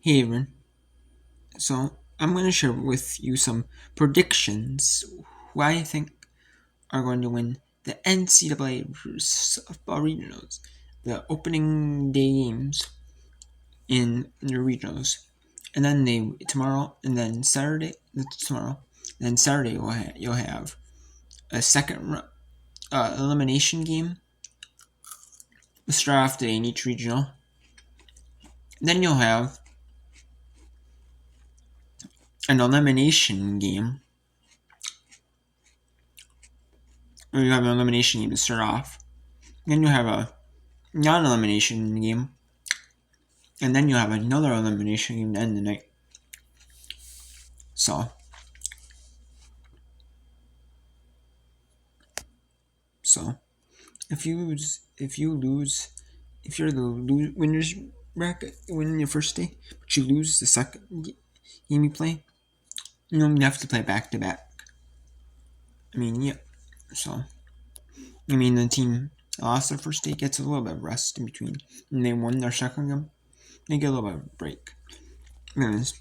Hey everyone, so I'm going to share with you some predictions who I think are going to win the NCAA softball regionals, the opening day games in the regionals, and then tomorrow, and then Saturday tomorrow, and then Saturday you'll have a second elimination game. We'll start off today in each regional. Then you'll have an elimination game. Or you have an elimination game to start off. Then you'll have a non-elimination game, and then you'll have another elimination game to end the night. So, so if you lose, if you're the winners bracket, win your first day, but you lose the second game you play, you have to play back to back. I mean, yeah. So, the team that lost their first day gets a little bit of rest in between, and they won their second game. They get a little bit of a break. Anyways,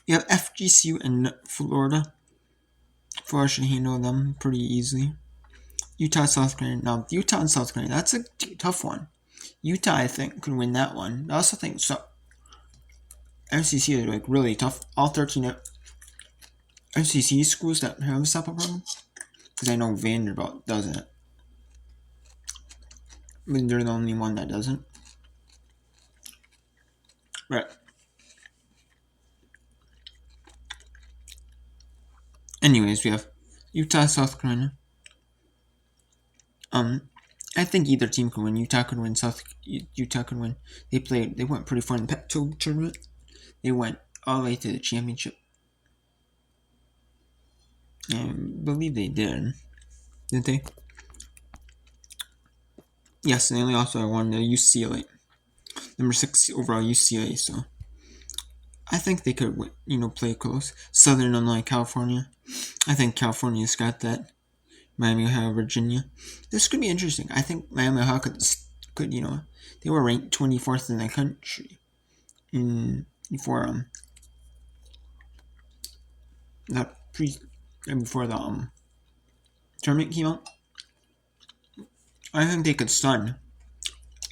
you have FGCU and Florida. Florida should handle them pretty easily. Utah, South Carolina. Now, Utah and South Carolina, that's a tough one. Utah, I think, could win that one. I also think so. MCC is really tough. All 13 MCC schools that have a step-up program, because I know Vanderbilt doesn't. I mean, they're the only one that doesn't. But anyways, we have Utah, South Carolina. I think either team could win. Utah could win. Utah could win. They went pretty far in the Pac-12 tournament. They went all the way to the championship. I believe they didn't they? Yes, and they also won the UCLA, number 6 overall UCLA. So I think they could, play close. Southern Illinois, California. I think California's got that. Miami, Ohio, Virginia. This could be interesting. I think Miami, Ohio could they were ranked 24th in the country before before the tournament came out. I think they could stun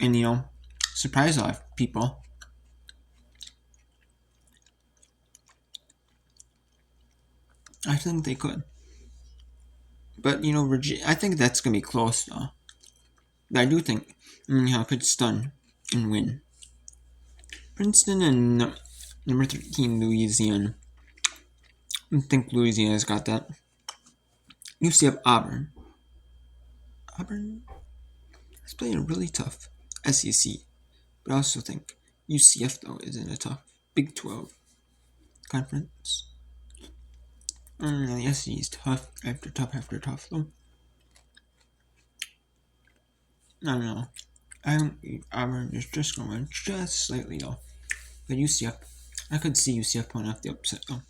and surprise a lot of people. I think they could. But Virginia, I think that's gonna be close though. But I do think Ohio could stun and win. Princeton and number 13 Louisiana. I think Louisiana's got that. You see have Auburn. Auburn is playing a really tough SEC, but I also think UCF though is in a tough Big 12 conference. The SEC is tough after tough though. I don't know. I think Auburn is just going to win just slightly though. But UCF, I could see UCF pulling off the upset though.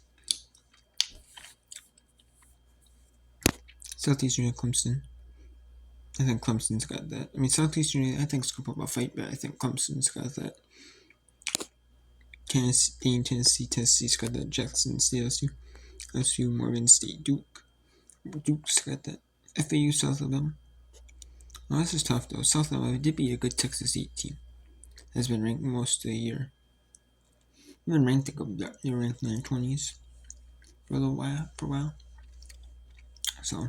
Southeastern and Clemson. I think Clemson's got that. I mean, Southeastern, I think, is going to put up a fight, but I think Clemson's got that. Tennessee's got that. Jackson State, LSU, Morgan State, Duke's got that. FAU, South Alabama. Well, this is tough though. South Alabama did beat a good Texas State team. Has been ranked most of the year. They've been ranked they're ranked in their 20s for a while. So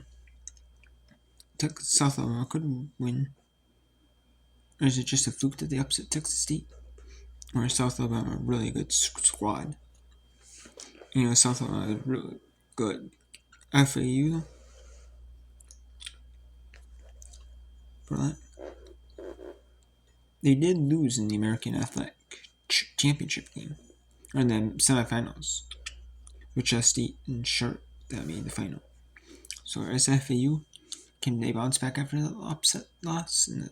South Alabama could win. Or is it just a fluke that they upset Texas State? Or is South Alabama a really good squad? South Alabama is really good. FAU for that. They did lose in the American Athletic Championship game, or in the semifinals, which State and Sharp that made the final. So as FAU, can they bounce back after the upset loss and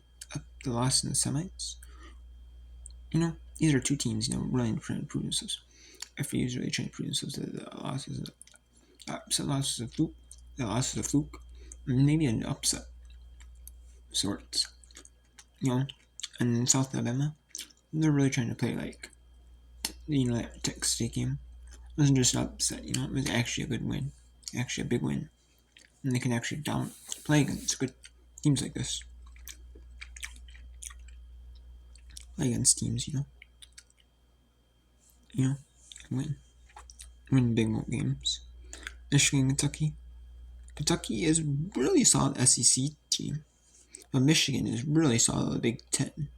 the loss in the semis? These are two teams, really trying to prove themselves. FAU is really trying to prove themselves that the loss is a fluke. The loss is a fluke. Maybe an upset sorts. And in South Alabama, they're really trying to play like that Texas State game. It wasn't just an upset, it was actually a good win, actually a big win, and they can actually play against good teams like this, play against teams, win big games. Michigan, Kentucky. Kentucky is really solid SEC team, but Michigan is really solid Big Ten.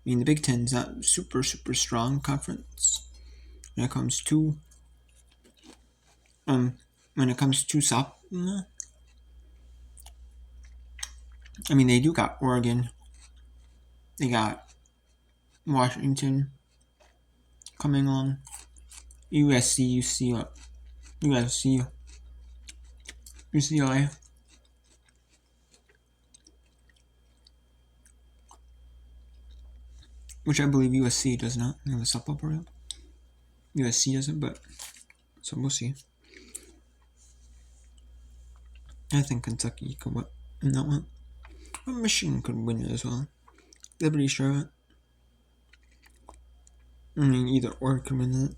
The Big Ten is not super strong conference when it comes to softball. They do got Oregon, they got Washington coming along, USC, USC, UCLA. Which I believe USC does not have a softball program. USC doesn't, but so we'll see. I think Kentucky could win that one. But Michigan could win it as well. Liberty Charlotte. Either or could win it.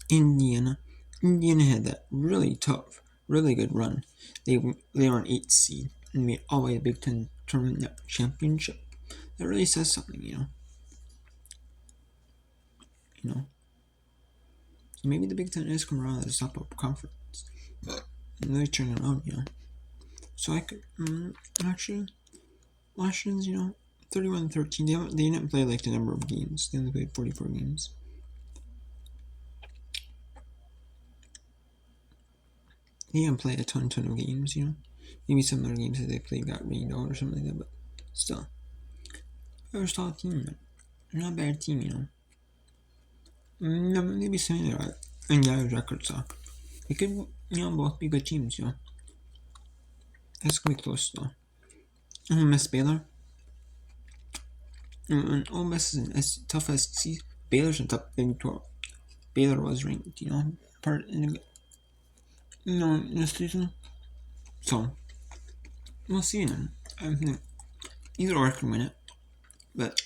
Indiana had that really tough, really good run. They were an 8th seed and made all the way to Big Ten tournament championship. That really says something, So maybe the Big Ten is coming around as a softball conference, and they're turning around, So I could actually Washington's 31-13. They didn't play like the number of games. They only played 44 games. They didn't play a ton of games. Maybe some other games that they played got rained out or something like that, but still, they're a solid team. They're not a bad team. Maybe saying that and Yaya's record suck. They could both be good teams. That's gonna be close though. Miss Baylor. And Ole Miss is tough as Baylor's a tough Big 12. Baylor was ranked, part in this season. So we'll see then. I think either or can win it, but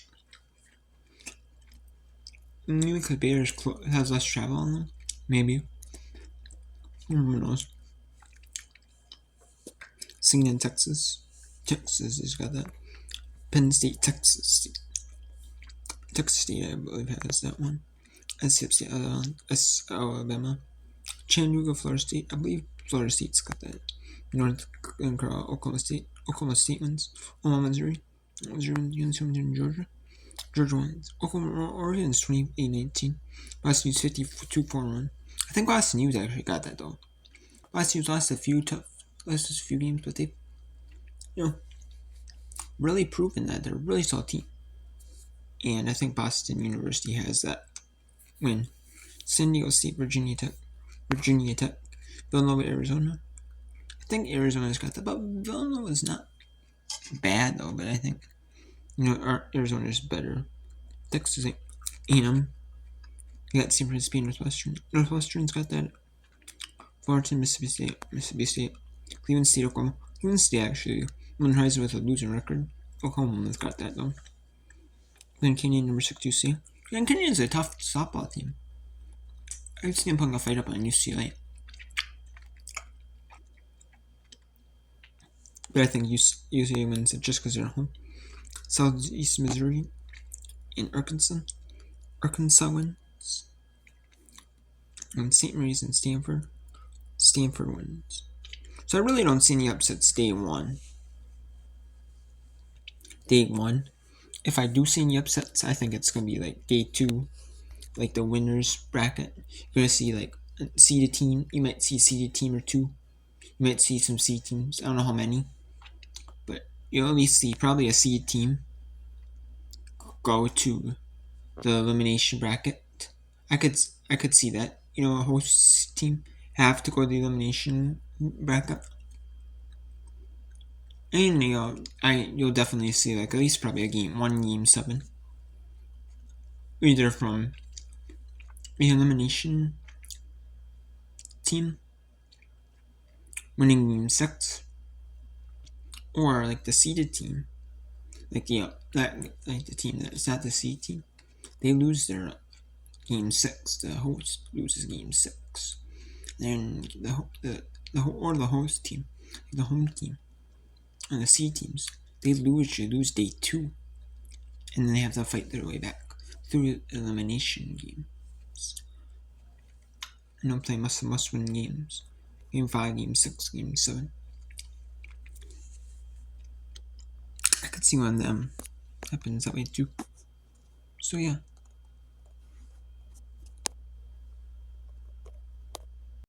maybe because Baylor has less travel on them. Maybe. Who knows? Singing in Texas. Texas has got that. Penn State, Texas State. Texas State, I believe, has that one. NCAA State, Alabama. Chattanooga, Florida State. I believe Florida State's got that. North Oklahoma State. Oklahoma State wins. Oklahoma, Missouri. Georgia. Georgia wins. Oregon's 28-19. West U's 52-41. I think West U's actually got that though. West U's lost a few games, but they've really proven that they're a really solid team. And I think Boston University has that win. San Diego State, Virginia Tech, Villanova, Arizona. I think Arizona's got that, but Villanova's not bad though. But I think Arizona's better. Texas A&M. You got San Francisco, Northwestern. Northwestern's got that. Fullerton, Mississippi State, Cleveland State, Oklahoma. Cleveland State actually won Heisman with a losing record. Oklahoma's got that though. Glen Canyon, number 6 UC. Glen Canyon is a tough softball team. I've seen them putting a fight up on UCLA. But I think UCLA wins it just because they're at home. Southeast Missouri and Arkansas wins. And St. Mary's and Stanford wins. So I really don't see any upsets day one. If I do see any upsets, I think it's going to be like day 2, like the winners bracket. You're going to see like a seeded team. You might see a seeded team or 2. You might see some seed teams. I don't know how many. But you'll at least see probably a seed team go to the elimination bracket. I could see that. A host team have to go to the elimination bracket. And you'll definitely see like at least probably one game 7. Either from the elimination team winning game 6, or like the seeded team like the team that's not the C team, they lose their game 6. The host loses game 6. Then the host team, the home team, and the C teams, they lose day 2, and then they have to fight their way back through elimination games. And they'll play must-win games. Game 5, Game 6, Game 7. I could see one of them happens that way too. So yeah.